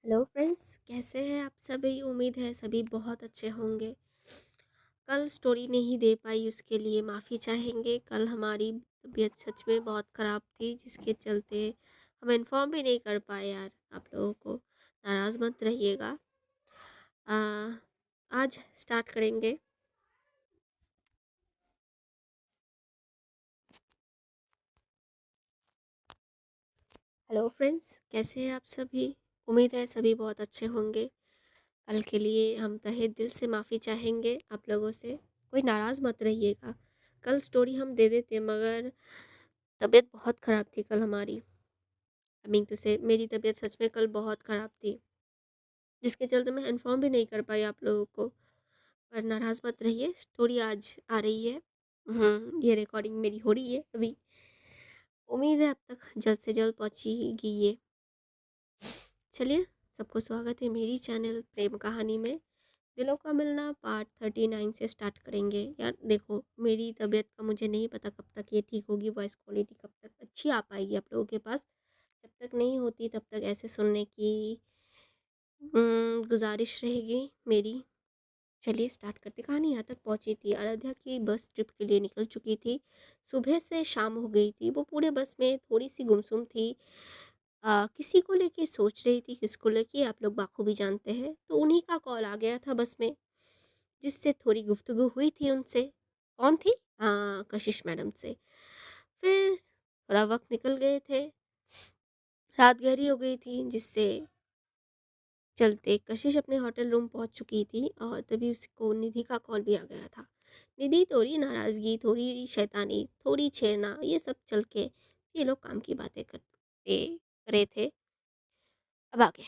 Hello friends, कैसे हैं आप सभी? उम्मीद है सभी बहुत अच्छे होंगे। कल स्टोरी नहीं दे पाई उसके लिए माफ़ी चाहेंगे। कल हमारी तबीयत सच में बहुत ख़राब थी, जिसके चलते हम इन्फॉर्म भी नहीं कर पाए यार आप लोगों को। नाराज़ मत रहिएगा। आ, आज स्टार्ट करेंगे। हेलो फ्रेंड्स, कैसे हैं आप सभी? उम्मीद है सभी बहुत अच्छे होंगे। कल के लिए हम तहे दिल से माफ़ी चाहेंगे आप लोगों से। कोई नाराज़ मत रहिएगा। कल स्टोरी हम दे देते मगर तबीयत बहुत ख़राब थी कल हमारी। आई मीन टू से मेरी तबीयत सच में कल बहुत ख़राब थी, जिसके चलते मैं इन्फॉर्म भी नहीं कर पाई आप लोगों को। पर नाराज़ मत रहिए, स्टोरी आज आ रही है। ये रिकॉर्डिंग मेरी हो रही है अभी। उम्मीद है अब तक जल्द से जल्द पहुँचेगी ये। चलिए, सबको स्वागत है मेरी चैनल प्रेम कहानी में। दिलों का मिलना पार्ट 39 से स्टार्ट करेंगे। यार देखो, मेरी तबीयत का मुझे नहीं पता कब तक ये ठीक होगी, वॉइस क्वालिटी कब तक अच्छी आ पाएगी आप लोगों के पास। जब तक नहीं होती तब तक ऐसे सुनने की गुजारिश रहेगी मेरी। चलिए स्टार्ट करते। कहानी यहाँ तक पहुँची थी, अयोध्या की बस ट्रिप के लिए निकल चुकी थी। सुबह से शाम हो गई थी। वो पूरे बस में थोड़ी सी गुमसुम थी। किसी को लेके सोच रही थी, किसको लेके आप लोग बाखूबी जानते हैं। तो उन्हीं का कॉल आ गया था बस में, जिससे थोड़ी गुफ्तगू हुई थी उनसे। कौन थी? हाँ, कशिश मैडम से। फिर थोड़ा वक्त निकल गए थे, रात गहरी हो गई थी, जिससे चलते कशिश अपने होटल रूम पहुंच चुकी थी। और तभी उसको निधि का कॉल भी आ गया था। निधि थोड़ी नाराज़गी, थोड़ी शैतानी, थोड़ी छेड़ना, ये सब चल के ये लोग काम की बातें करते करे थे। अब आगे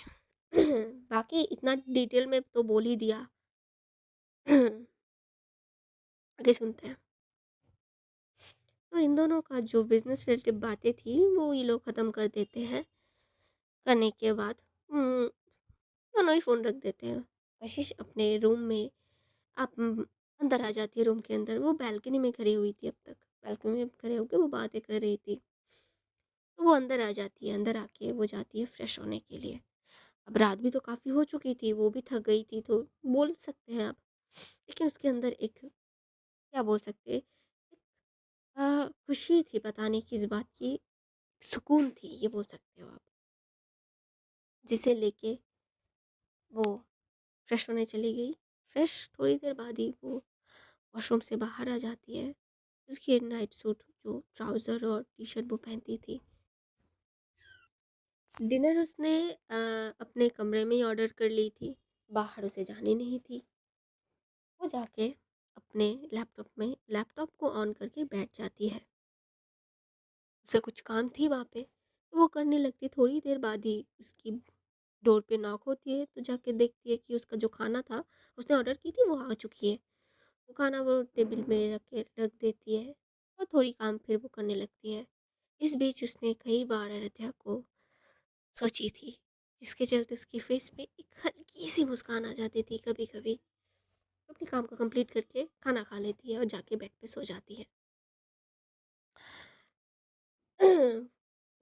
बाकी इतना डिटेल में तो बोल ही दिया। आगे सुनते हैं। तो इन दोनों का जो बिजनेस रिलेटेड बातें थी वो ये लोग ख़त्म कर देते हैं। करने के बाद दोनों ही फ़ोन रख देते हैं। कशिश अपने रूम में आप अंदर आ जाती है। रूम के अंदर वो बैल्कनी में खड़ी हुई थी। अब तक बैल्कनी में खड़े होकर वो बातें कर रही थी। तो वो अंदर आ जाती है। अंदर आके वो जाती है फ्रेश होने के लिए। अब रात भी तो काफ़ी हो चुकी थी, वो भी थक गई थी, तो बोल सकते हैं आप। लेकिन उसके अंदर एक, क्या बोल सकते हैं, खुशी थी, पता नहीं किस बात की, सुकून थी, ये बोल सकते हो आप, जिसे लेके वो फ्रेश होने चली गई। फ्रेश थोड़ी देर बाद ही वो वॉशरूम से बाहर आ जाती है। उसकी नाइट सूट, जो ट्राउज़र और टी शर्ट वो पहनती थी। डिनर उसने अपने कमरे में ही ऑर्डर कर ली थी, बाहर उसे जानी नहीं थी। वो जाके अपने लैपटॉप को ऑन करके बैठ जाती है। उसे कुछ काम थी वहाँ पे, तो वो करने लगती। थोड़ी देर बाद ही उसकी डोर पे नॉक होती है, तो जाके देखती है कि उसका जो खाना था उसने ऑर्डर की थी वो आ चुकी है। वो खाना वो टेबल में रख के रख देती है और थोड़ी काम फिर वो करने लगती है। इस बीच उसने कई बार अयोध्या को सोची थी, जिसके चलते उसकी फेस पे एक हल्की सी मुस्कान आ जाती थी। कभी कभी अपने काम को कंप्लीट करके खाना खा लेती है और जाके बेड पे सो जाती है।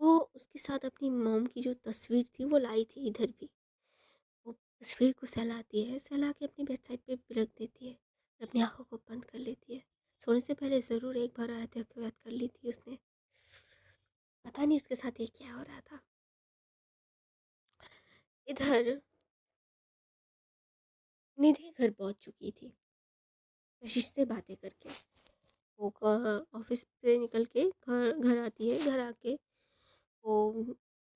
वो उसके साथ अपनी मॉम की जो तस्वीर थी वो लाई थी इधर भी। वो तस्वीर को सहलाती है, सहला के अपनी बेड साइड पे भी रख देती है और अपनी आंखों को बंद कर लेती है। सोने से पहले ज़रूर एक बार आरती को याद कर ली थी उसने। पता नहीं उसके साथ ये क्या हो रहा था। इधर निधि घर पहुंच चुकी थी, कशिश से बातें करके। वो ऑफिस से निकल के घर घर आती है। घर आके वो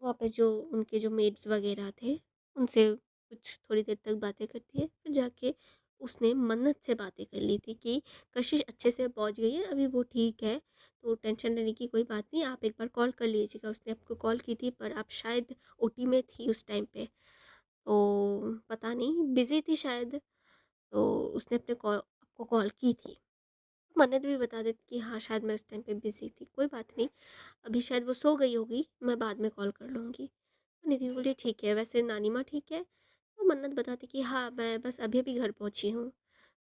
वहाँ पे जो उनके जो मेड्स वगैरह थे उनसे कुछ थोड़ी देर तक बातें करती है। फिर जाके उसने मन्नत से बातें कर ली थी कि कशिश अच्छे से पहुँच गई है, अभी वो ठीक है, तो टेंशन लेने की कोई बात नहीं, आप एक बार कॉल कर लीजिएगा। उसने आपको कॉल की थी पर आप शायद ओटी में थी उस टाइम पे, तो पता नहीं बिज़ी थी शायद, तो उसने अपने कॉल आपको कॉल की थी। मन्नत भी बता देती कि हाँ शायद मैं उस टाइम पे बिज़ी थी, कोई बात नहीं, अभी शायद वो सो गई होगी, मैं बाद में कॉल कर लूँगी। तो निधि बोली ठीक है, वैसे नानी माँ ठीक है? तो मन्नत बताती कि हाँ मैं बस अभी अभी घर पहुँची हूँ,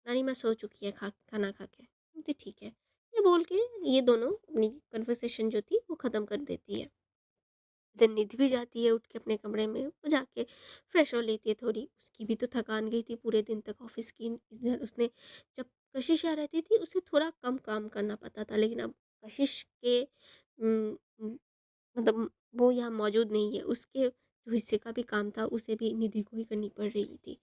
नानी माँ सो चुकी है खाना खा के। बोलती ठीक है। ये बोल के ये दोनों अपनी कन्वर्सेशन जो थी वो ख़त्म कर देती है। इधर निधि भी जाती है उठ के अपने कमरे में, वो जाके फ्रेश हो लेती है थोड़ी, उसकी भी तो थकान गई थी पूरे दिन तक ऑफिस की। इधर उसने जब कशिश यहाँ रहती थी उसे थोड़ा कम काम करना पड़ता था, लेकिन अब कशिश के उम, उम, मतलब वो यहाँ मौजूद नहीं है, उसके जो हिस्से का भी काम था उसे भी निधि को ही करनी पड़ रही थी।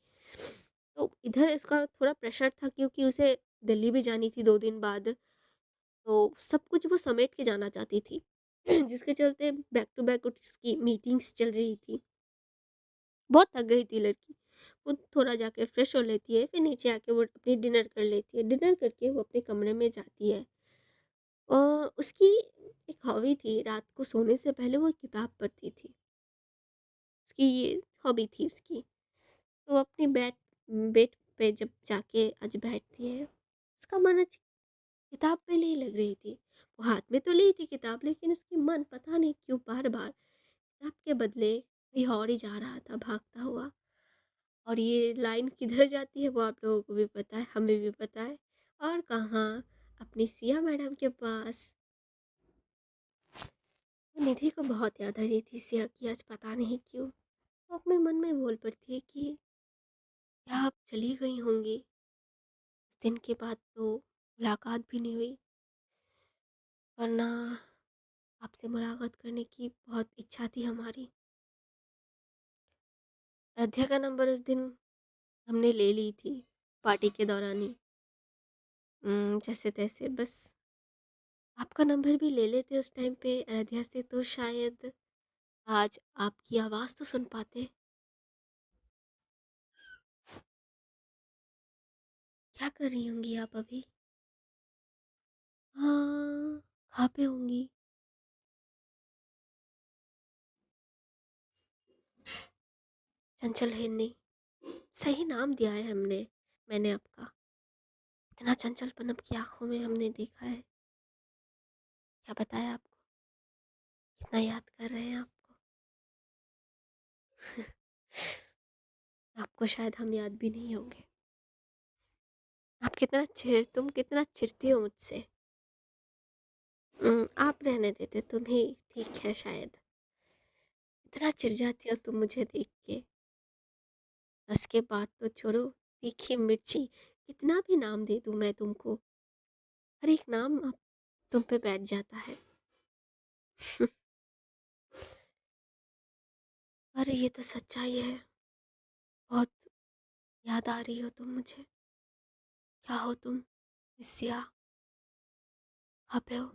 तो इधर इसका थोड़ा प्रेशर था क्योंकि उसे दिल्ली भी जानी थी 2 दिन बाद, तो सब कुछ वो समेट के जाना चाहती थी। जिसके चलते बैक टू बैक उसकी मीटिंग्स चल रही थी। बहुत थक गई थी लड़की। वो थोड़ा जाके फ्रेश हो लेती है, फिर नीचे आके वो अपनी डिनर कर लेती है। डिनर करके वो अपने कमरे में जाती है। अ, उसकी एक हॉबी थी, रात को सोने से पहले वो किताब पढ़ती थी। उसकी ये हॉबी थी उसकी। तो वो अपनी बेड पे जब जाके आज बैठती है, उसका मन आज किताब पे नहीं लग रही थी। वो हाथ में तो ली थी किताब, लेकिन उसकी मन पता नहीं क्यों बार-बार किताब के बदले कहीं और ही जा रहा था भागता हुआ। और ये लाइन किधर जाती है वो आप लोगों को भी पता है, हमें भी पता है। और कहाँ, अपनी सिया मैडम के पास। वो निधि को बहुत याद आ रही थी सिया की, आज पता नहीं क्यों। वो अपने मन में बोल पड़ती है कि क्या आप चली गई होंगी। उस दिन के बाद तो मुलाकात भी नहीं हुई, वरना आपसे मुलाकात करने की बहुत इच्छा थी हमारी। अध्या का नंबर उस दिन हमने ले ली थी, पार्टी के दौरान ही। जैसे तैसे बस आपका नंबर भी ले लेते उस टाइम पे अयोध्या से, तो शायद आज आपकी आवाज़ तो सुन पाते। क्या कर रही होंगी आप अभी? हाँ, कहाँ पे होंगी? चंचल हिरनी, सही नाम दिया है हमने, मैंने आपका। इतना चंचलपन आपकी आँखों में हमने देखा है। क्या बताया आपको? कितना याद कर रहे हैं आपको। आपको शायद हम याद भी नहीं होंगे। तुम कितना चिढ़ती हो मुझसे। आप रहने देते, तुम ही ठीक है शायद। इतना चिढ़ जाती हो तुम मुझे देख के। उसके बाद तो छोड़ो, तीखी मिर्ची, कितना भी नाम दे दूँ मैं तुमको, हर एक नाम अब तुम पे बैठ जाता है। अरे ये तो सच्चाई है। बहुत याद आ रही हो तुम मुझे। क्या हो तुम? सिया, कहाँ पे हो?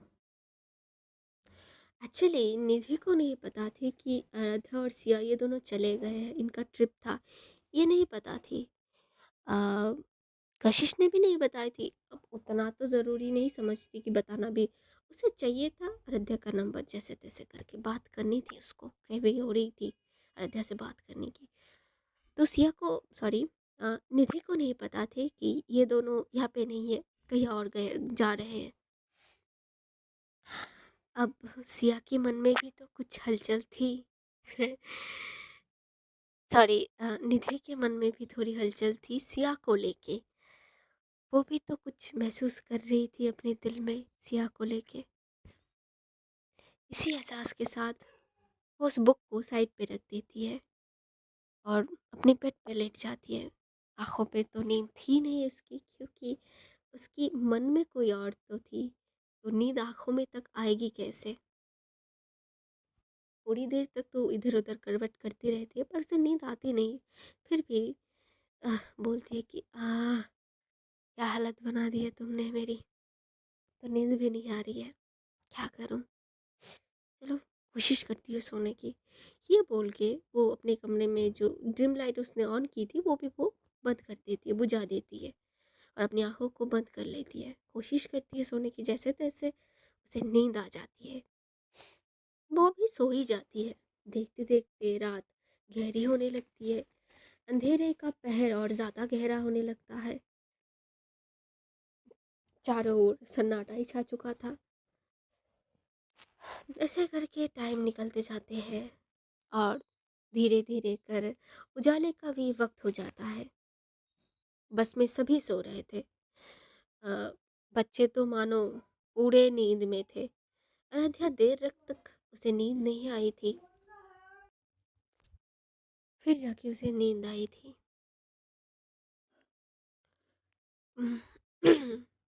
एक्चुअली निधि को नहीं पता थी कि आराध्या और सिया ये दोनों चले गए हैं, इनका ट्रिप था, ये नहीं पता थी। आ, कशिश ने भी नहीं बताई थी। अब उतना तो ज़रूरी नहीं समझती कि बताना भी। उसे चाहिए था आराध्या का नंबर, जैसे तैसे करके बात करनी थी उसको, क्रेविंग हो रही थी आराध्या से बात करने की। तो सिया को, सॉरी, निधि को नहीं पता थी कि ये दोनों यहाँ पे नहीं है, कहीं और गए जा रहे हैं। अब सिया के मन में भी तो कुछ हलचल थी। सॉरी, निधि के मन में भी थोड़ी हलचल थी सिया को लेके। वो भी तो कुछ महसूस कर रही थी अपने दिल में सिया को लेके। इसी एहसास के साथ वो उस बुक को साइड पे रख देती है और अपने बेड पे लेट जाती है। आंखों पे तो नींद थी नहीं उसकी, क्योंकि उसकी मन में कोई और तो थी, तो नींद आंखों में तक आएगी कैसे। थोड़ी देर तक तो इधर उधर करवट करती रहती है पर उसे नींद आती नहीं। फिर भी बोलती है कि क्या हालत बना दी है तुमने मेरी, तो नींद भी नहीं आ रही है, क्या करूं। चलो, कोशिश करती हूँ सोने की। ये बोल के वो अपने कमरे में जो ड्रीम लाइट उसने ऑन की थी वो भी वो बंद कर देती है, बुझा देती है और अपनी आंखों को बंद कर लेती है। कोशिश करती है सोने की, जैसे तैसे उसे नींद आ जाती है। वो भी सो ही जाती है। देखते देखते रात गहरी होने लगती है। अंधेरे का पहर और ज़्यादा गहरा होने लगता है। चारों ओर सन्नाटा ही छा चुका था। ऐसे करके टाइम निकलते जाते हैं और धीरे धीरे कर उजाले का भी वक्त हो जाता है। बस में सभी सो रहे थे। बच्चे तो मानो पूरे नींद में थे। आराध्या देर रात तक उसे नींद नहीं आई थी। फिर जाके उसे नींद आई थी।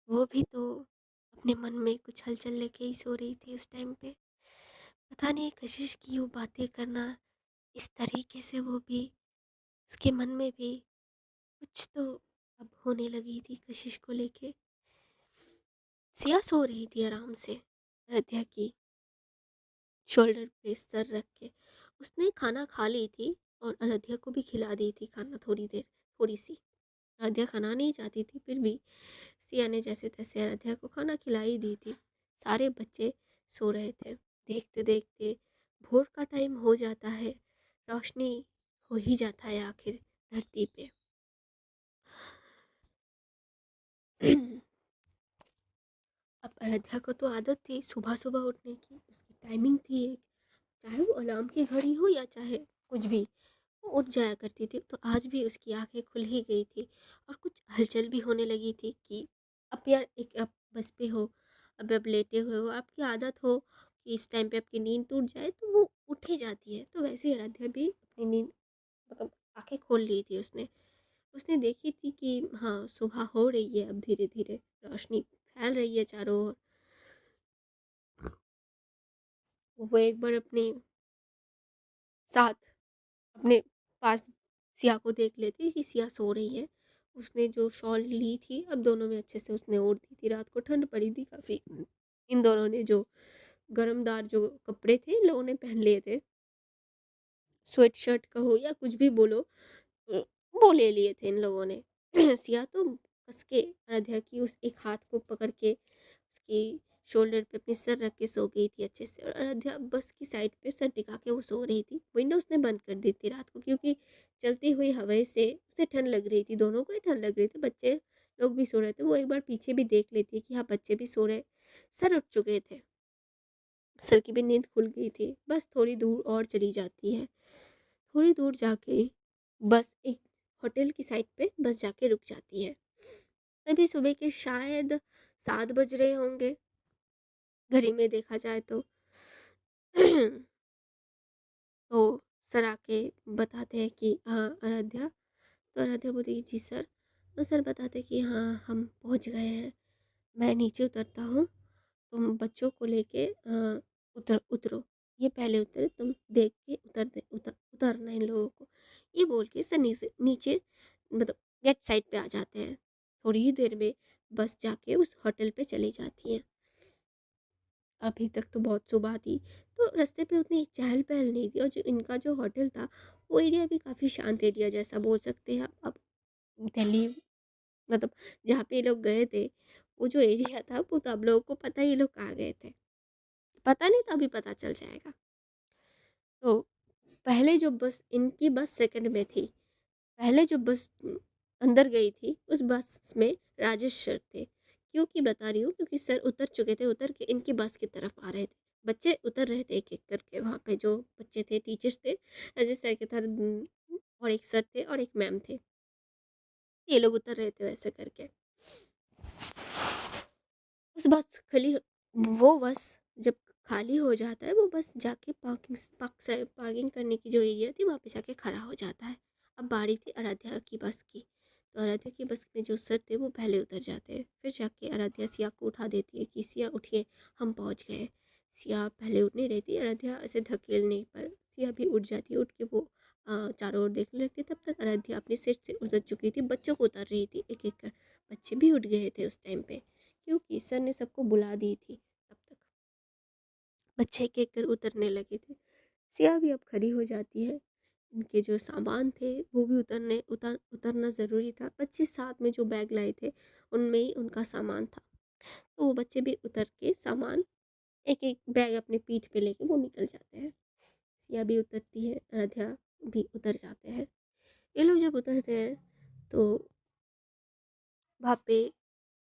वो भी तो अपने मन में कुछ हलचल लेके ही सो रही थी उस टाइम पे। पता नहीं कशिश की वो बातें करना इस तरीके से, वो भी उसके मन में भी कुछ तो अब होने लगी थी कशिश को लेके। सिया सो रही थी आराम से, आराध्या की शोल्डर पे सर रख के। उसने खाना खा ली थी और आराध्या को भी खिला दी थी खाना, थोड़ी देर, थोड़ी सी। आराध्या खाना नहीं चाहती थी, फिर भी सिया ने जैसे तैसे आराध्या को खाना खिला ही दी थी। सारे बच्चे सो रहे थे। देखते देखते भोर का टाइम हो जाता है, रोशनी हो ही जाता है आखिर धरती पे। अब आराध्या को तो आदत थी सुबह सुबह उठने की, उसकी टाइमिंग थी एक, चाहे वो अलार्म की घड़ी हो या चाहे कुछ भी, वो उठ जाया करती थी। तो आज भी उसकी आंखें खुल ही गई थी और कुछ हलचल भी होने लगी थी कि अब यार एक अब बस पे हो, अब लेटे हुए हो, आपकी आदत हो कि इस टाइम पे आपकी नींद टूट जाए तो वो उठ ही जाती है। तो वैसे ही आराध्या भी अपनी नींद मतलब आंखें खोल ली थी उसने। उसने देखी थी कि हाँ सुबह हो रही है, अब धीरे धीरे रोशनी फैल रही है चारों ओर। वो एक बार अपने साथ अपने पास सिया को देख लेती कि सिया सो रही है। उसने जो शॉल ली थी अब दोनों में अच्छे से उसने ओढ़ दी थी। रात को ठंड पड़ी थी काफ़ी। इन दोनों ने जो गरमदार जो कपड़े थे इन लोगों ने पहन लिए थे, स्वेट शर्ट कहो या कुछ भी बोलो, अ, वो ले लिए थे इन लोगों ने। सिया तो कस के आराध्या की उस एक हाथ को पकड़ के उसकी शोल्डर पे अपनी सर रख के सो गई थी अच्छे से, और आराध्या बस की साइड पे सर टिका के वो सो रही थी। विंडो उसने बंद कर दी थी रात को, क्योंकि चलती हुई हवा से उसे ठंड लग रही थी, दोनों को ही ठंड लग रही थी। बच्चे लोग भी सो रहे थे। वो एक बार पीछे भी देख लेती कि हाँ बच्चे भी सो रहे, सर उठ चुके थे, सर की भी नींद खुल गई थी। बस थोड़ी दूर और चली जाती है, थोड़ी दूर जाके बस एक होटल की साइड पे बस जाके रुक जाती है। तभी सुबह के शायद 7 बज रहे होंगे घड़ी में देखा जाए तो। तो सर आके बताते हैं कि हाँ आराध्या। तो आराध्या बोलती है जी सर। तो सर बताते हैं कि हाँ हम पहुंच गए हैं, मैं नीचे उतरता हूँ, तुम बच्चों को लेके उतरो, ये पहले उतरे, तुम देख के उतरना इन लोगों को। ये बोल के सर नीचे नीचे मतलब गेट साइड पे आ जाते हैं। थोड़ी ही देर में बस जाके उस होटल पे चली जाती है। अभी तक तो बहुत सुबह थी, तो रास्ते पे उतनी चहल पहल नहीं थी, और जो इनका जो होटल था वो एरिया भी काफ़ी शांत एरिया जैसा बोल सकते हैं आप। अब दिल्ली मतलब जहाँ पे ये लोग गए थे, वो जो एरिया था वो तो आप लोगों को पता ही, ये लोग कहाँ गए थे पता नहीं, तो अभी पता चल जाएगा। तो पहले जो बस इनकी बस सेकंड में थी, पहले जो बस अंदर गई थी उस बस में राजेश सर थे। क्योंकि बता रही हूँ क्योंकि सर उतर चुके थे, उतर के इनकी बस की तरफ आ रहे थे। बच्चे उतर रहे थे एक एक करके, वहाँ पे जो बच्चे थे टीचर्स थे, राजेश सर के और एक सर थे और एक मैम थे, ये लोग उतर रहे थे वैसे करके। उस बस खाली, वो बस जब खाली हो जाता है वो बस जाके पार्किंग करने की जो एरिया थी वहाँ पे जाके खड़ा हो जाता है। अब बारी थी आराध्या की बस की। तो आराध्या की बस में जो सर थे वो पहले उतर जाते हैं, फिर जाके आराध्या सिया को उठा देती है कि सिया उठिए हम पहुँच गए। सिया पहले उठ नहीं रही थी, आराध्या ऐसे धकेलने पर सिया भी उठ जाती है। उठ के वो चारों ओर देखने लगती है। तब तक आराध्या अपनी सीट से उतर चुकी थी, बच्चों को उतर रही थी एक एक कर। बच्चे भी उठ गए थे उस टाइम पे, क्योंकि सर ने सबको बुला दी थी। तब तक बच्चे एक एक कर उतरने लगे थे। सिया भी अब खड़ी हो जाती है। इनके जो सामान थे वो भी उतरना ज़रूरी था। बच्चे साथ में जो बैग लाए थे उनमें ही उनका सामान था। तो वो बच्चे भी उतर के सामान एक एक बैग अपने पीठ पे लेके वो निकल जाते हैं। सिया भी उतरती है, आराध्या भी उतर जाते हैं। ये लोग जब उतरते हैं तो वहाँ पे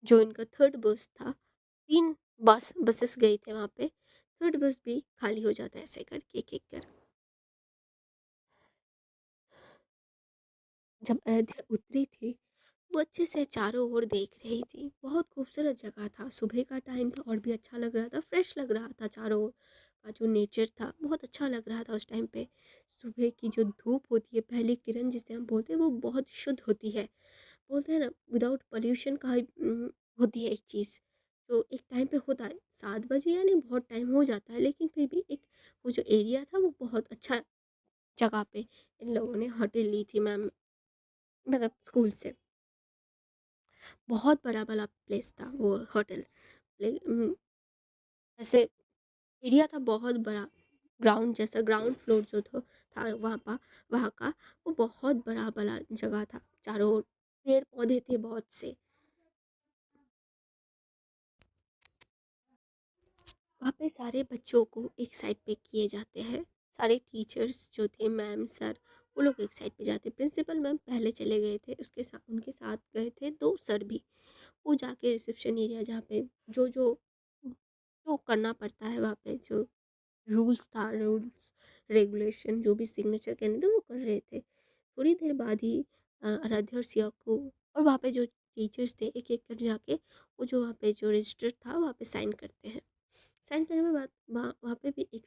जो इनका थर्ड बस था, 3 बसेस गई थे वहाँ पे, थर्ड बस भी खाली हो जाता है ऐसे करके एक-एक कर। जब अयोध्या उतरी थी, वो अच्छे से चारों ओर देख रही थी। बहुत खूबसूरत जगह था, सुबह का टाइम था और भी अच्छा लग रहा था, फ्रेश लग रहा था। चारों ओर का जो नेचर था बहुत अच्छा लग रहा था उस टाइम पे। सुबह की जो धूप होती है, पहली किरण जिसे हम बोलते हैं, वो बहुत शुद्ध होती है। बोलते हैं ना, विदाउट पॉल्यूशन का होती है एक चीज़, तो एक टाइम पे होता है 7 बजे, यानी बहुत टाइम हो जाता है, लेकिन फिर भी एक वो जो एरिया था वो बहुत अच्छा जगह पे इन लोगों ने होटल ली थी मैम, मतलब स्कूल से। बहुत बड़ा वाला प्लेस था वो होटल। ऐसे एरिया था बहुत बड़ा, ग्राउंड जैसा, ग्राउंड फ्लोर जो था वहाँ का, वो बहुत बड़ा बड़ा जगह था, चारों ओर पेड़ पौधे थे बहुत से। वहाँ पे सारे बच्चों को एक साइड पे किए जाते हैं, सारे टीचर्स जो थे, मैम सर, वो लोग एक साइड पे जाते। प्रिंसिपल मैम पहले चले गए थे, उसके साथ उनके साथ गए थे दो सर भी। वो जाके रिसेप्शन एरिया जहाँ पे जो जो जो करना पड़ता है, वहाँ पे जो रूल्स रेगुलेशन, जो भी सिग्नेचर करने थे वो कर रहे थे। थोड़ी देर बाद ही आराध्या और सिया को, और वहाँ पे जो टीचर्स थे एक एक कर जाके वो जो वहाँ पे जो रजिस्टर था वहाँ पे साइन करते हैं। साइन करने के बाद वहाँ पे भी एक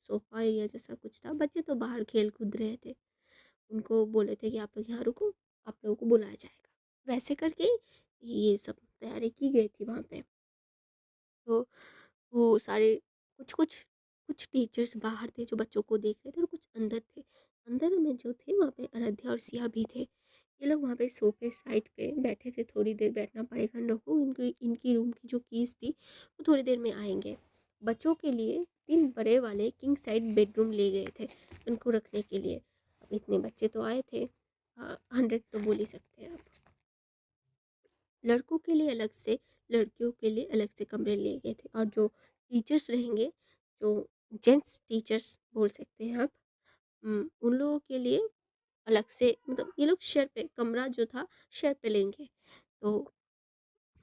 सोफा एरिया जैसा कुछ था। बच्चे तो बाहर खेल कूद रहे थे, उनको बोले थे कि आप लोग यहाँ रुको, आप लोगों को बुलाया जाएगा। वैसे करके ये सब तैयारी की गई थी वहाँ पे। तो वो सारे कुछ कुछ कुछ टीचर्स बाहर थे जो बच्चों को देख रहे थे, और कुछ अंदर थे। अंदर में जो थे वहाँ पे आराध्या और सिया भी थे। ये लोग वहाँ पे सोफे साइड पे बैठे थे, थोड़ी देर बैठना पड़ेगा इन लोगों को, इनकी इनकी रूम की जो कीज़ थी वो थोड़ी देर में आएंगे। बच्चों के लिए 3 बड़े वाले किंग साइड बेडरूम ले गए थे उनको रखने के लिए। अब इतने बच्चे तो आए थे, 100 तो बोल ही सकते हैं आप। लड़कों के लिए अलग से, लड़कियों के लिए अलग से कमरे लिए गए थे। और जो टीचर्स रहेंगे, जो जेंट्स टीचर्स बोल सकते हैं आप, उन लोगों के लिए अलग से, मतलब ये लोग शेयर पे कमरा जो था शेयर पे लेंगे। तो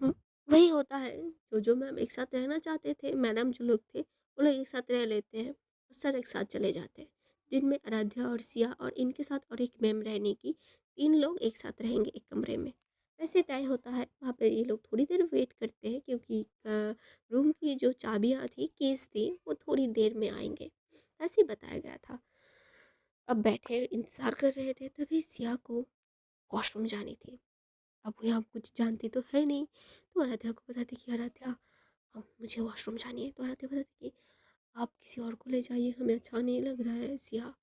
हम्म, वही होता है, जो जो मैम एक साथ रहना चाहते थे, मैडम जो लोग थे वो लोग एक साथ रह लेते हैं, और सर एक साथ चले जाते हैं। जिनमें आराध्या और सिया और इनके साथ और एक मैम रहने की, 3 लोग एक साथ रहेंगे एक कमरे में। वैसे तय होता है वहाँ पे, ये लोग थोड़ी देर वेट करते हैं क्योंकि रूम की जो चाबियाँ थी, कीज थी, वो थोड़ी देर में आएंगे, ऐसे ही बताया गया था। अब बैठे इंतज़ार कर रहे थे, तभी सिया को वॉशरूम जानी थी। अब वो यहाँ कुछ जानती तो है नहीं, तो आराध्या को बताती कि आराध्या, अब मुझे वॉशरूम जानी है। तो आराध्या बताती कि आप किसी और को ले जाइए, हमें अच्छा नहीं लग रहा है। सिया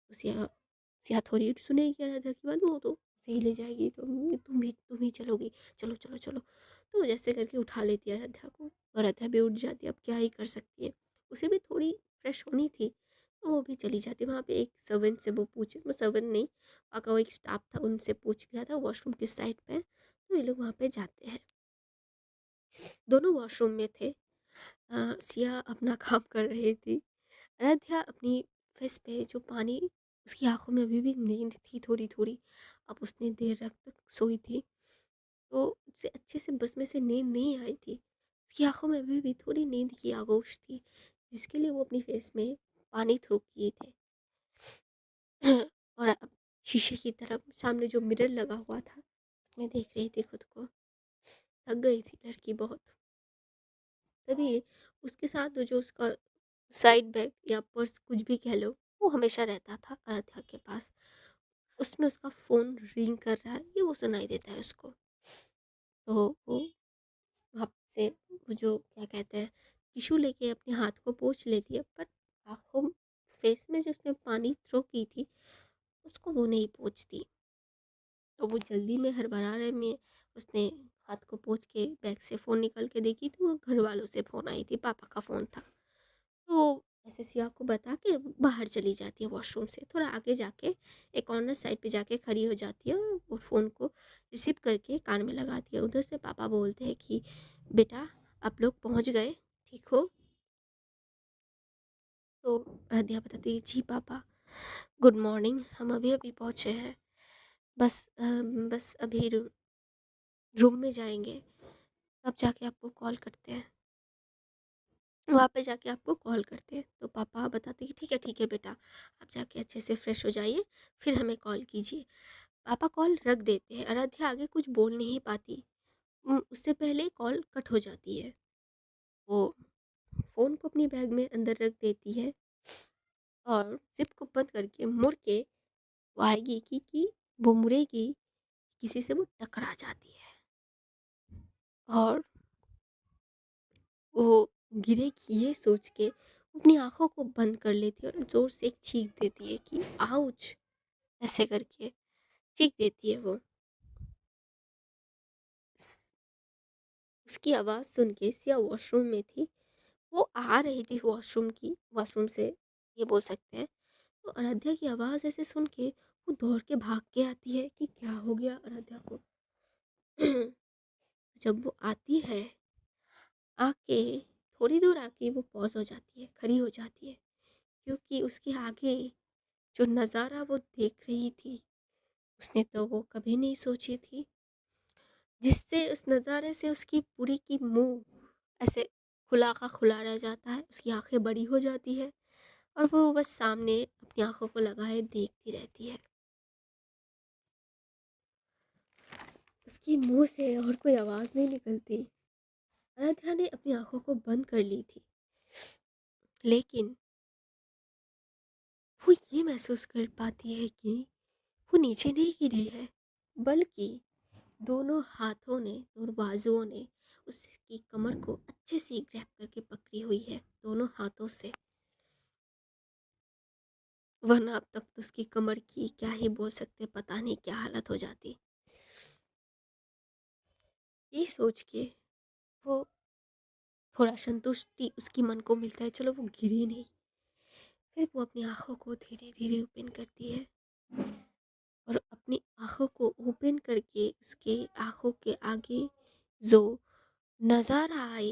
तो सिया थोड़ी सुनेगी आराध्या की बात, वो तो उसे ही ले जाएगी। तो तुम ही चलोगी, चलो चलो चलो। तो वो जैसे करके उठा लेती है आराध्या को, और आराध्या भी उठ जाती है। अब क्या ही कर सकती है, उसे भी थोड़ी फ्रेश होनी थी, तो वो भी चली जाती है। वहाँ पे एक सर्वेंट से वो पूछे, वो सर्वेंट नहीं, वहाँ का वो एक स्टाफ था, उनसे पूछ लिया था वॉशरूम किस साइड पे है। तो ये लोग वहाँ पे जाते हैं, दोनों वॉशरूम में थे। सिया अपना काम कर रही थी, आराध्या अपनी फेस पे जो पानी, उसकी आंखों में अभी भी नींद थी थोड़ी थोड़ी। अब उसने देर रात तक सोई थी, तो उसे अच्छे से बस में से नींद नहीं आई थी। उसकी आंखों में अभी भी थोड़ी नींद की आगोश थी, जिसके लिए वो अपनी फेस में पानी थ्रो किए थे। और अब शीशे की तरफ सामने जो मिरर लगा हुआ था, मैं देख रही थी खुद को। थक गई थी लड़की बहुत। तभी उसके साथ जो उसका साइड बैग या पर्स कुछ भी कह लो, वो हमेशा रहता था आराध्या के पास। उसमें उसका फ़ोन रिंग कर रहा है, ये वो सुनाई देता है उसको। तो वो वहाँ से वो जो क्या कहते हैं, टिश्यू लेके अपने हाथ को पोंछ लेती है, पर आँखों, फेस में जो उसने पानी थ्रो की थी, उसको वो नहीं पोंछती। तो वो जल्दी में हड़बड़ाने में उसने हाथ को पोंछ के बैग से फ़ोन निकाल के देखी, तो वो घर वालों से फ़ोन आई थी, पापा का फ़ोन था। तो वो ऐसे सिया को बता के बाहर चली जाती है वॉशरूम से, थोड़ा आगे जाके एक कॉर्नर साइड पे जाके खड़ी हो जाती है, और फ़ोन को रिसीव करके कान में लगाती है। उधर से पापा बोलते हैं कि बेटा, आप लोग पहुंच गए, ठीक हो? तो आराध्या बताती है, जी पापा, गुड मॉर्निंग, हम अभी अभी पहुंचे हैं, बस अभी रूम में जाएंगे, तब जाके आपको कॉल करते हैं, वहाँ पे जाके आपको कॉल करते हैं। तो पापा बताते कि ठीक है बेटा, आप जाके अच्छे से फ्रेश हो जाइए, फिर हमें कॉल कीजिए। पापा कॉल रख देते हैं, आराध्या आगे कुछ बोल नहीं पाती। उससे पहले कॉल कट हो जाती है। वो फ़ोन को अपनी बैग में अंदर रख देती है, और ज़िप को बंद करके मुड़ के वो आएगी कि वो मुड़ेगी, किसी से वो टकरा जाती है और वो गिरेगी ये सोच के अपनी आँखों को बंद कर लेती है और ज़ोर से एक चीख देती है कि आउच! ऐसे करके चीख देती है वो। स उसकी आवाज़ सुन के सिया वॉशरूम में थी, वो आ रही थी वॉशरूम से ये बोल सकते हैं। तो आराध्या की आवाज़ ऐसे सुन के वो दौड़ के भाग के आती है कि क्या हो गया आराध्या को। जब वो आती है, आके थोड़ी दूर आके वो पॉज़ हो जाती है, खड़ी हो जाती है, क्योंकि उसके आगे जो नज़ारा वो देख रही थी, उसने तो वो कभी नहीं सोची थी। जिससे उस नज़ारे से उसकी पूरी की मुँह ऐसे खुला का खुला रह जाता है, उसकी आँखें बड़ी हो जाती है और वो बस सामने अपनी आँखों को लगाए देखती रहती है। उसकी मुँह से और कोई आवाज़ नहीं निकलती। आराध्या ने अपनी आँखों को बंद कर ली थी, लेकिन वो ये महसूस कर पाती है कि वो नीचे नहीं गिरी है, बल्कि दोनों हाथों ने, दोनों बाजुओं ने उसकी कमर को अच्छे से ग्रैब करके पकड़ी हुई है, दोनों हाथों से। वरना अब तक तो उसकी कमर की क्या ही बोल सकते, पता नहीं क्या हालत हो जाती। ये सोच के वो थोड़ा संतुष्टि उसकी मन को मिलता है, चलो वो गिरी नहीं। फिर वो अपनी आँखों को धीरे-धीरे ओपन करती है और अपनी आँखों को ओपन करके उसके आँखों के आगे जो नज़ारा आए,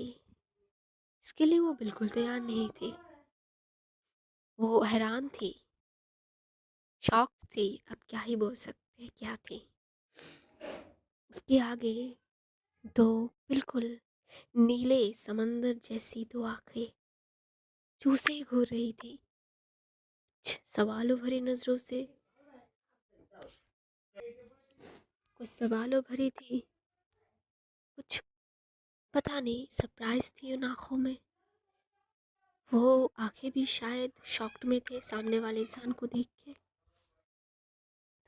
इसके लिए वो बिल्कुल तैयार नहीं थी। वो हैरान थी, शॉक्ड थी, अब क्या ही बोल सकते हैं क्या थी। उसके आगे 2 बिल्कुल नीले समंदर जैसी 2 आँखें जो उसे ही घूर रही थी। सवालों भरी नज़रों से, कुछ सवालों भरी थी, कुछ पता नहीं सरप्राइज़ थी उन आँखों में। वो आँखें भी शायद शॉक्ड में थे सामने वाले इंसान को देख के।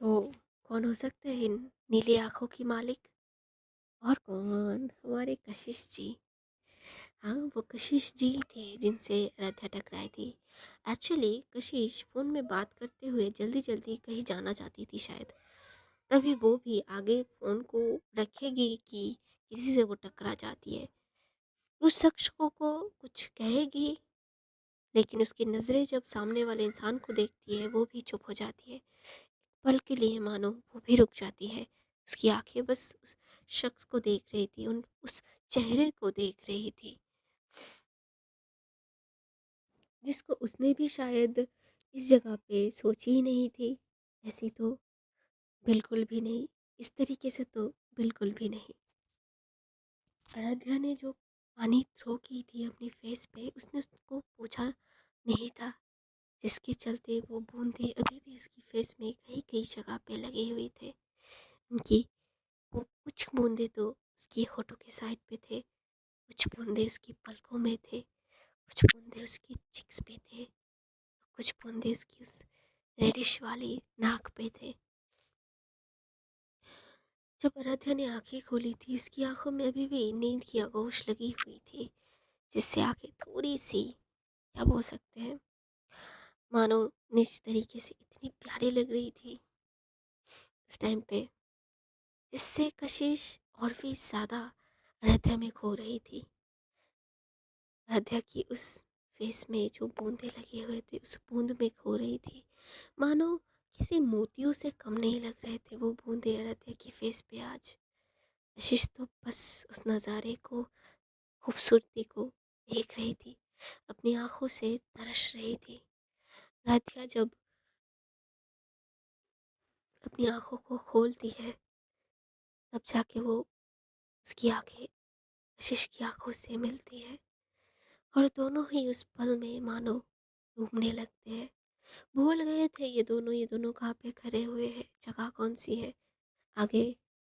तो कौन हो सकते हैं इन नीली आँखों की मालिक? और कौन? हमारे कशिश जी। हाँ, वो कशिश जी थे जिनसे राधा टकराई थी। एक्चुअली कशिश फ़ोन में बात करते हुए जल्दी-जल्दी कहीं जाना चाहती थी शायद। तभी वो भी आगे फ़ोन को रखेगी कि किसी से वो टकरा जाती है। उस शख्स को कुछ कहेगी, लेकिन उसकी नज़रें जब सामने वाले इंसान को देखती है, वो भी चुप हो जाती है। पल के लिए मानो वो भी रुक जाती है। उसकी आँखें बस उस शख्स को देख रही थी, उन उस चेहरे को देख रही थी। जिसको उसने भी शायद इस जगह पे सोची ही नहीं थी। ऐसी तो बिल्कुल भी नहीं, इस तरीके से तो बिल्कुल भी नहीं। आराध्या ने जो पानी थ्रो की थी अपनी फेस पे, उसने उसको पूछा नहीं था, जिसके चलते वो बूंदे अभी भी उसकी फेस में कई कई जगह पे लगे हुए थे। उनकी वो कुछ बूंदे तो उसकी होठों के साइड पे थे, कुछ बूंदे उसकी पलकों में थे, कुछ बूंदे उसकी चिक्स पे थे, कुछ बूंदे उसकी उस रेडिश वाली नाक पे थे। जब आराध्या ने आंखें खोली थी, उसकी आंखों में अभी भी नींद की आगोश लगी हुई थी, जिससे आंखें थोड़ी सी क्या बोल सकते हैं, मानो निज तरीके से इतनी प्यारी लग रही थी उस टाइम पे, जिससे कशिश और भी ज़्यादा आराध्या में खो रही थी। आराध्या की उस फेस में जो बूंदे लगे हुए थे, उस बूंद में खो रही थी, मानो किसी मोतियों से कम नहीं लग रहे थे वो बूंदे आराध्या की फेस पे आज। कशिश तो बस उस नज़ारे को, खूबसूरती को देख रही थी, अपनी आँखों से तरस रही थी। राधिया जब अपनी आँखों को खोलती है, तब जाके वो उसकी आँखें कशिश की आँखों से मिलती है और दोनों ही उस पल में मानो डूबने लगते हैं। भूल गए थे ये दोनों कहाँ पे खड़े हुए हैं, जगह कौन सी है, आगे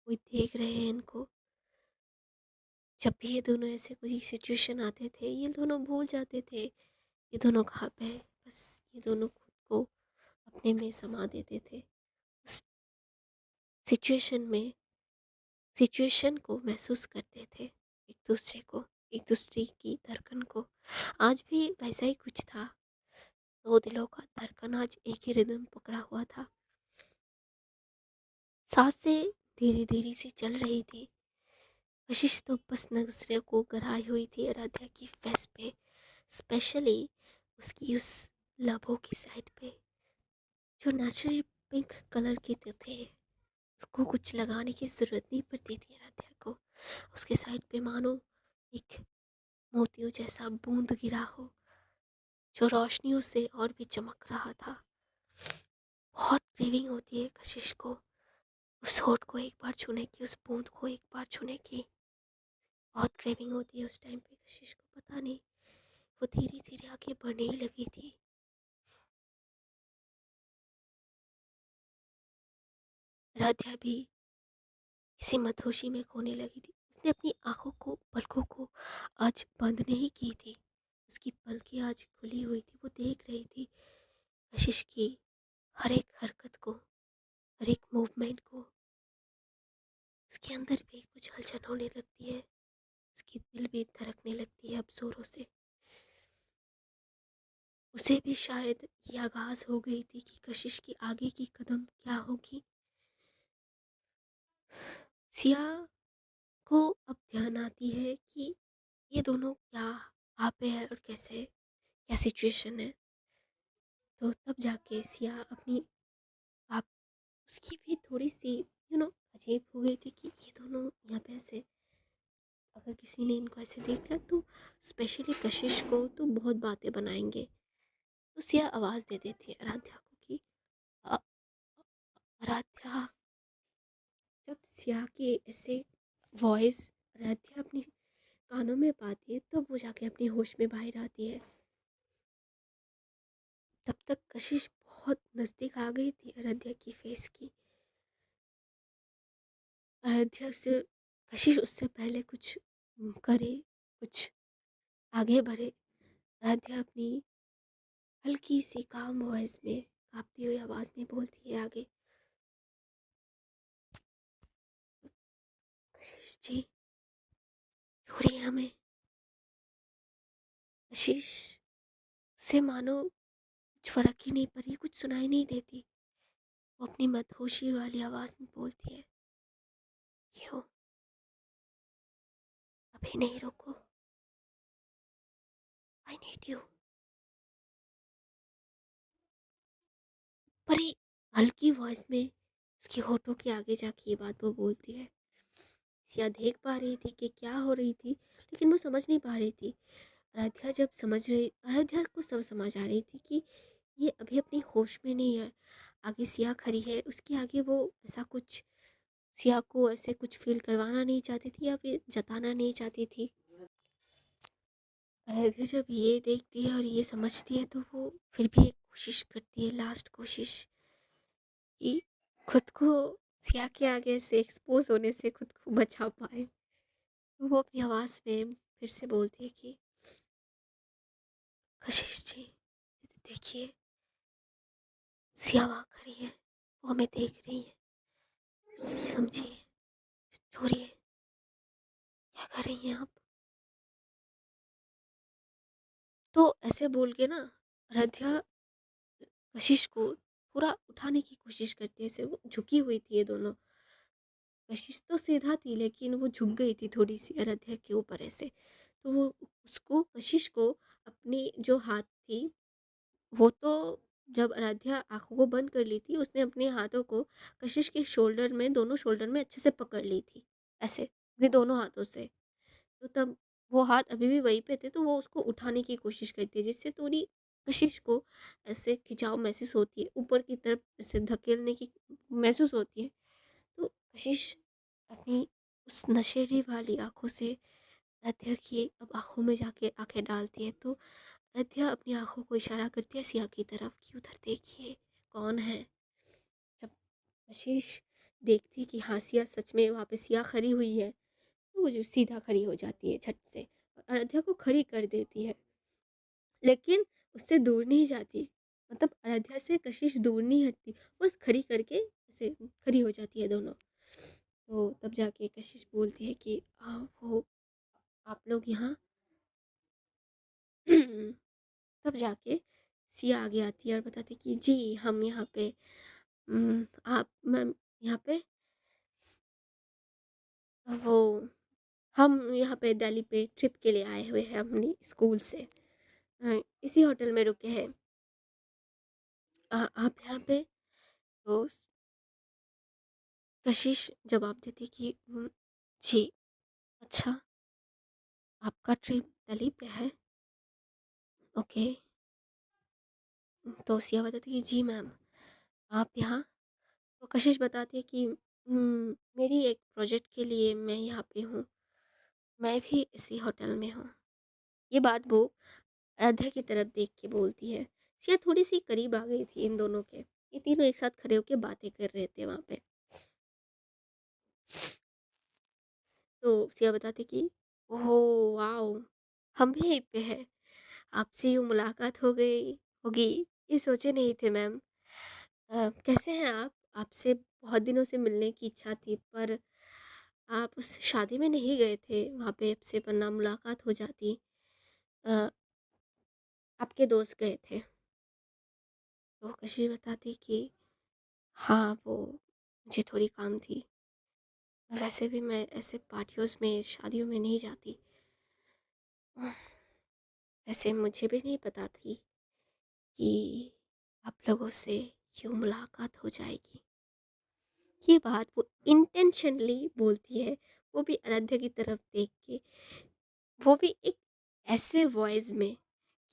कोई देख रहे हैं इनको। जब भी ये दोनों ऐसे कोई सिचुएशन आते थे, ये दोनों भूल जाते थे ये दोनों कहाँ पे हैं, बस ये दोनों को अपने में समा देते थे। उस सिचुएशन में सिचुएशन को महसूस करते थे, एक दूसरे की धड़कन को। आज भी वैसा ही कुछ था। दो दिलों का धड़कन आज एक ही रिदम पकड़ा हुआ था। सांसें धीरे धीरे सी चल रही थी। कशिश तो बस नजरों को गराई हुई थी आराध्या की फेस पे, स्पेशली उसकी उस लबों की साइड पे जो नेचुरली पिंक कलर के थे। उसको कुछ लगाने की जरूरत नहीं पड़ती थी आराध्या को। उसके साइड पे मानो एक मोतियों जैसा बूंद गिरा हो जो रोशनियों से और भी चमक रहा था। बहुत क्रेविंग होती है कशिश को उस होठ को एक बार छूने की, उस बूंद को एक बार छूने की। बहुत क्रेविंग होती है उस टाइम पे कशिश को। पता नहीं वो धीरे धीरे आगे बढ़ने ही लगी थी। राध्या भी इसी मदहोशी में खोने लगी थी। उसने अपनी आंखों को, पलकों को आज बंद नहीं की थी। उसकी पलकें आज खुली हुई थी। वो देख रही थी कशिश की हर एक हरकत को, हर एक मूवमेंट को। उसके अंदर भी कुछ हलचल होने लगती है। उसकी दिल भी धड़कने लगती है अब जोरों से। उसे भी शायद ये आगाज हो गई थी कि कशिश की आगे की कदम क्या होगी। सिया को अब ध्यान आती है कि ये दोनों क्या कहाँ पे है और कैसे, क्या सिचुएशन है। तो तब जाके सिया अपनी आप उसकी भी थोड़ी सी अजीब हो गई थी कि ये दोनों यहाँ पे ऐसे, अगर किसी ने इनको ऐसे देख लिया तो स्पेशली कशिश को तो बहुत बातें बनाएंगे। तो सिया आवाज़ दे देती है आराध्या को कि "अ- आराध्या"। जब सिया की ऐसे वॉइस आराध्या अपनी कानों में पाती है तब वो जाके अपनी होश में बाहर आती है। तब तक कशिश बहुत नज़दीक आ गई थी आराध्या की फेस की। आराध्या उससे कशिश उससे पहले कुछ करे, कुछ आगे बढ़े। आराध्या अपनी हल्की सी काम वॉइस में, कांपती हुई आवाज़ में बोलती है आगे, कशिश जी छोड़िए हमें। कशिश से मानो कुछ फर्क ही नहीं पड़ी, कुछ सुनाई नहीं देती। वो अपनी मदहोशी वाली आवाज़ में बोलती है, क्यों अभी नहीं रोको, आई नीड यू। बड़ी हल्की वॉइस में उसकी होठों के आगे जाके ये बात वो बोलती है। सिया देख पा रही थी कि क्या हो रही थी, लेकिन वो समझ नहीं पा रही थी। आराध्या को सब समझ आ रही थी कि ये अभी अपनी होश में नहीं है। आगे सिया खड़ी है, उसके आगे वो ऐसा कुछ सिया को ऐसे कुछ फील करवाना नहीं चाहती थी या फिर जताना नहीं चाहती थी। आराध्या जब ये देखती है और ये समझती है तो वो फिर भी एक कोशिश करती है, लास्ट कोशिश, कि खुद को सिया के आगे से एक्सपोज होने से खुद को बचा पाए। तो वो अपनी आवाज़ में फिर से बोलती है कि कशिश जी देखिए, सिया वहाँ खड़ी है, वो हमें देख रही है, समझिए, छोड़िए, क्या कर रही हैं आप। तो ऐसे बोल के ना आराध्या कशिश को पूरा उठाने की कोशिश करती है। ऐसे वो झुकी हुई थी ये दोनों। कशिश तो सीधा थी लेकिन वो झुक गई थी थोड़ी सी आराध्या के ऊपर ऐसे। तो वो उसको कशिश को अपनी जो हाथ थी वो तो, जब आराध्या आंखों को बंद कर ली थी उसने अपने हाथों को कशिश के शोल्डर में, दोनों शोल्डर में अच्छे से पकड़ ली थी ऐसे अपने दोनों हाथों से। तो तब वो हाथ अभी भी वहीं पे थे तो वो उसको उठाने की कोशिश करती है जिससे थोड़ी कशिश को ऐसे खिंचाव महसूस होती है, ऊपर की तरफ ऐसे धकेलने की महसूस होती है। तो कशिश अपनी उस नशेड़ी वाली आंखों से रध्या की अब आंखों में जाके आंखें डालती है। तो रध्या अपनी आंखों को इशारा करती है सिया की तरफ कि उधर देखिए कौन है। जब कशिश देखती कि हाँ सिया सच में वहाँ पे सिया खड़ी हुई है तो वो जो सीधा खड़ी हो जाती है झट से और अयोध्या को खड़ी कर देती है, लेकिन उससे दूर नहीं जाती। मतलब आराध्या से कशिश दूर नहीं हटती, बस खड़ी करके ऐसे खड़ी हो जाती है दोनों। तो तब जाके कशिश बोलती है कि वो आप लोग यहाँ तब जाके सिया आगे आती है और बताती कि जी हम यहाँ पे आप मैम यहाँ पे वो हम यहाँ पे दिल्ली पे ट्रिप के लिए आए हुए हैं अपनी स्कूल से। इसी होटल में रुके हैं। आप यहाँ पे तो कशिश जवाब देती कि जी अच्छा आपका ट्रिप दिल्ली पे है ओके। तो सिया बताती कि जी मैम आप यहाँ। तो कशिश बताती है कि मेरी एक प्रोजेक्ट के लिए मैं यहाँ पे हूँ, मैं भी इसी होटल में हूँ। ये बात वो आराध्या की तरफ देख के बोलती है। सिया थोड़ी सी करीब आ गई थी इन दोनों के, ये तीनों एक साथ खड़े होकर बातें कर रहे थे वहाँ पे। तो सिया बताती कि ओह वाओ हम भी यहीं पे हैं, आपसे यूँ मुलाकात हो गई होगी ये सोचे नहीं थे मैम। कैसे हैं आप? आपसे बहुत दिनों से मिलने की इच्छा थी पर आप उस शादी में नहीं गए थे वहाँ पे, आपसे वरना मुलाकात हो जाती। अ, आपके दोस्त गए थे। तो कशिश बताती कि हाँ वो मुझे थोड़ी काम थी, वैसे भी मैं ऐसे पार्टियों में शादियों में नहीं जाती। वैसे मुझे भी नहीं पता थी कि आप लोगों से यूँ मुलाकात हो जाएगी। ये बात वो इंटेंशनली बोलती है, वो भी आराध्या की तरफ देख के, वो भी एक ऐसे वॉइस में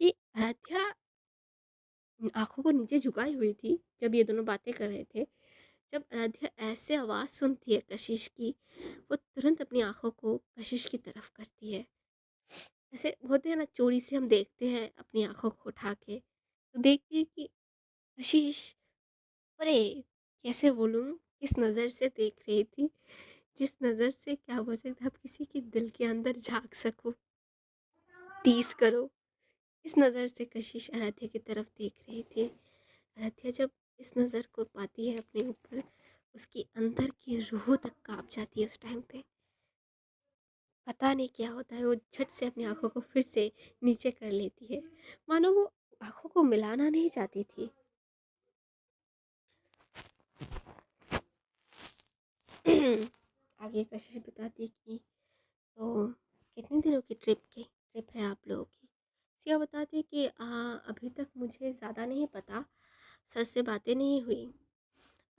कि आराध्या आंखों को नीचे झुकाई हुई थी जब ये दोनों बातें कर रहे थे। जब आराध्या ऐसे आवाज़ सुनती है कशिश की, वो तुरंत अपनी आंखों को कशिश की तरफ करती है। ऐसे होते हैं ना, चोरी से हम देखते हैं अपनी आंखों को उठा के, तो देखती है कि कशिश, अरे कैसे बोलूँ, किस नज़र से देख रही थी, जिस नज़र से क्या बोल सकते, आप किसी के दिल के अंदर झाँक सको, टीज़ करो, इस नज़र से कशिश आराध्या की तरफ देख रही थी। आराध्या जब इस नज़र को पाती है अपने ऊपर, उसकी अंदर की रूह तक काँप जाती है उस टाइम पे। पता नहीं क्या होता है, वो झट से अपनी आँखों को फिर से नीचे कर लेती है, मानो वो आँखों को मिलाना नहीं चाहती थी। आगे कशिश बताती है कि तो कितने दिनों की ट्रिप है आप लोगों की? सिया बताती है कि अभी तक मुझे ज़्यादा नहीं पता, सर से बातें नहीं हुई।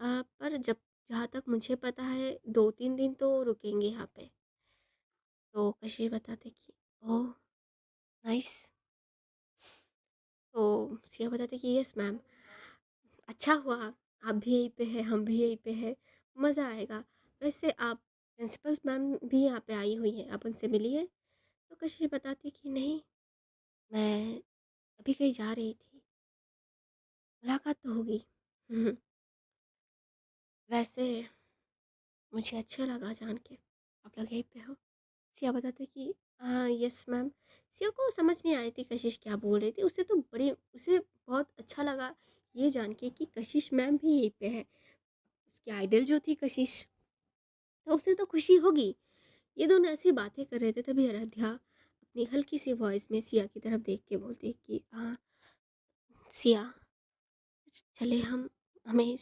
पर जब जहाँ तक मुझे पता है 2-3 दिन तो रुकेंगे यहाँ पे। तो कशिश बताते कि ओह नाइस। तो सिया बताते कि यस मैम, अच्छा हुआ आप भी यहीं पे हैं, हम भी यहीं पे हैं, मज़ा आएगा। वैसे आप प्रिंसिपल्स मैम भी यहाँ पे आई हुई हैं, आप उनसे मिली हैं? तो कशिश बताती कि नहीं, मैं अभी कहीं जा रही थी, मुलाकात तो होगी। वैसे मुझे अच्छा लगा जान के आप लोग यहीं पे हो। सिया बताते कि हाँ यस मैम। सिया को समझ नहीं आ रही थी कशिश क्या बोल रही थी, उसे बहुत अच्छा लगा ये जान के कि कशिश मैम भी यहीं पे है, उसकी आइडल जो थी कशिश, तो उसे तो खुशी होगी। ये दोनों ऐसी बातें कर रहे थे, तभी आराध्या अपनी हल्की सी वॉइस में सिया की तरफ देख के बोलती कि हाँ सिया, चले हम, हमें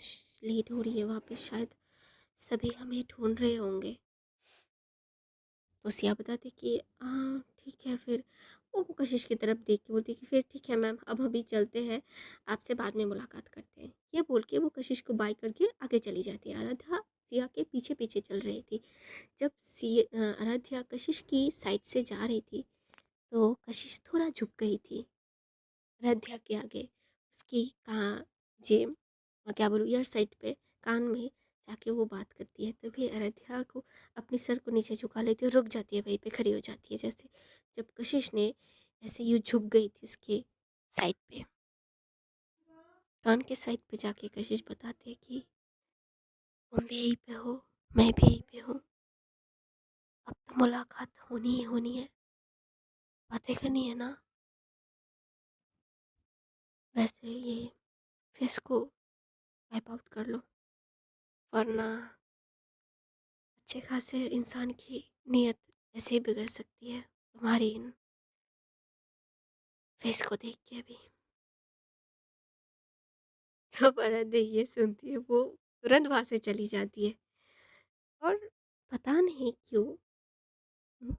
लेट हो रही है वहाँ पे, शायद सभी हमें ढूंढ रहे होंगे। तो सिया बताती कि हाँ ठीक है फिर। वो कशिश की तरफ देख के बोलती कि फिर ठीक है मैम, अब अभी चलते हैं, आपसे बाद में मुलाकात करते हैं। ये बोल के वो कशिश को बाय करके आगे चली जाती है। आराध्या सिया के पीछे पीछे चल रही थी। जब आराध्या कशिश की साइड से जा रही थी, तो कशिश थोड़ा झुक गई थी आराध्या के आगे। उसकी कहाँ जे क्या बोलूँ, ईयर साइड पे कान में जाके वो बात करती है। तभी आराध्या को अपनी सर को नीचे झुका लेती है और रुक जाती है, वहीं पे खड़ी हो जाती है, जैसे जब कशिश ने ऐसे यूँ झुक गई थी उसके साइड पे, कान के साइड पे जाके कशिश बताती है कि तुम भी यहीं पे हो, मैं भी यहीं पे हूँ, अब तो मुलाकात होनी ही होनी है, बातें करनी है ना। वैसे ये फेस को वाइप आउट कर लो, वरना अच्छे खासे इंसान की नीयत ऐसे ही बिगड़ सकती है तुम्हारी इन फेस को देख के अभी। जो परत ये सुनती है वो तुरंत वहां से चली जाती है। और पता नहीं क्यों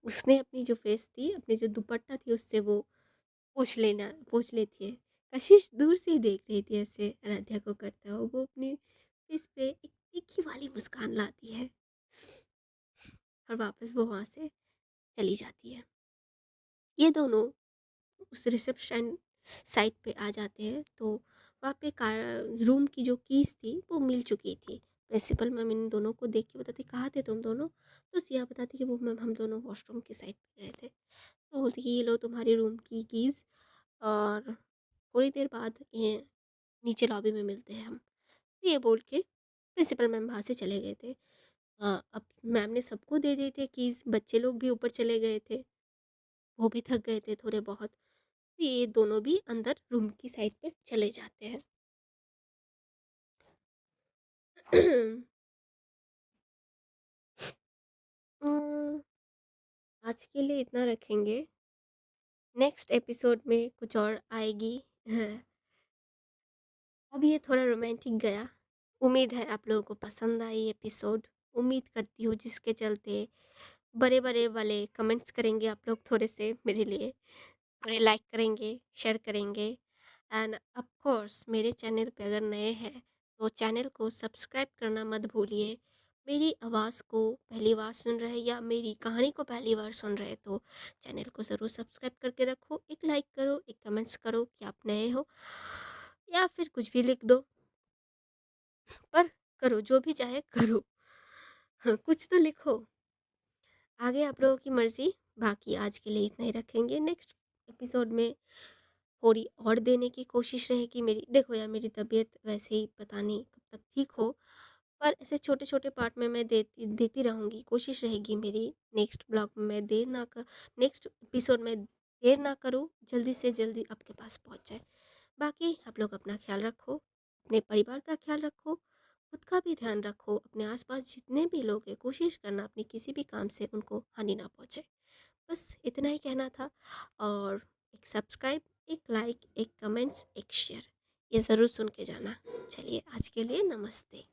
उसने अपनी जो फेस थी, अपनी जो दुपट्टा थी उससे वो पूछ लेती है। कशिश दूर से ही देख रही थी ऐसे आराध्या को करता हुआ, वो अपनी फेस पे एक तीखी वाली मुस्कान लाती है और वापस वो वहां से चली जाती है। ये दोनों उस रिसेप्शन साइट पे आ जाते हैं, तो वहाँ पे कार रूम की जो कीज़ थी वो मिल चुकी थी। प्रिंसिपल मैम इन दोनों को देख के बताती, कहाँ थे तुम दोनों? तो सिया बताती कि वो मैम हम दोनों वॉशरूम की साइड पे गए थे। तो बोलती कि ये लो तुम्हारी रूम की कीज़, और थोड़ी देर बाद ये नीचे लॉबी में मिलते हैं हम। तो ये बोल के प्रिंसिपल मैम वहाँ से चले गए थे। अब मैम ने सबको दे दी थी कीज़, बच्चे लोग भी ऊपर चले गए थे, वो भी थक गए थे थोड़े बहुत। तो ये दोनों भी अंदर रूम की साइड पे चले जाते हैं। अम, आज के लिए इतना रखेंगे। नेक्स्ट एपिसोड में कुछ और आएगी। अब ये थोड़ा रोमांटिक गया। उम्मीद है आप लोगों को पसंद आई एपिसोड। उम्मीद करती हूँ जिसके चलते बड़े बड़े वाले कमेंट्स करेंगे आप लोग थोड़े से मेरे लिए, थोड़े लाइक करेंगे, शेयर करेंगे। एंड ऑफ कोर्स मेरे चैनल पे अगर नए हैं तो चैनल को सब्सक्राइब करना मत भूलिए। मेरी आवाज़ को पहली बार सुन रहे या मेरी कहानी को पहली बार सुन रहे तो चैनल को ज़रूर सब्सक्राइब करके रखो, एक लाइक करो, एक कमेंट्स करो कि आप नए हो, या फिर कुछ भी लिख दो, पर करो, जो भी चाहे करो। हाँ, कुछ तो लिखो। आगे आप लोगों की मर्ज़ी। बाकी आज के लिए इतना ही रखेंगे। नेक्स्ट एपिसोड में थोड़ी और देने की कोशिश रहेगी मेरी। देखो यार, मेरी तबीयत वैसे ही पता नहीं कब तक ठीक हो, पर ऐसे छोटे छोटे पार्ट में मैं देती देती रहूँगी। कोशिश रहेगी मेरी नेक्स्ट ब्लॉग में मैं देर ना कर नेक्स्ट एपिसोड में देर ना करूँ, जल्दी से जल्दी आपके पास पहुँच जाए। बाकी आप लोग अपना ख्याल रखो, अपने परिवार का ख्याल रखो, खुद का भी ध्यान रखो। अपने आसपास जितने भी लोग हैं कोशिश करना अपनी किसी भी काम से उनको हानि ना पहुँचे। बस इतना ही कहना था। और एक सब्सक्राइब, एक लाइक, एक कमेंट्स, एक शेयर, ये ज़रूर सुन के जाना। चलिए आज के लिए नमस्ते।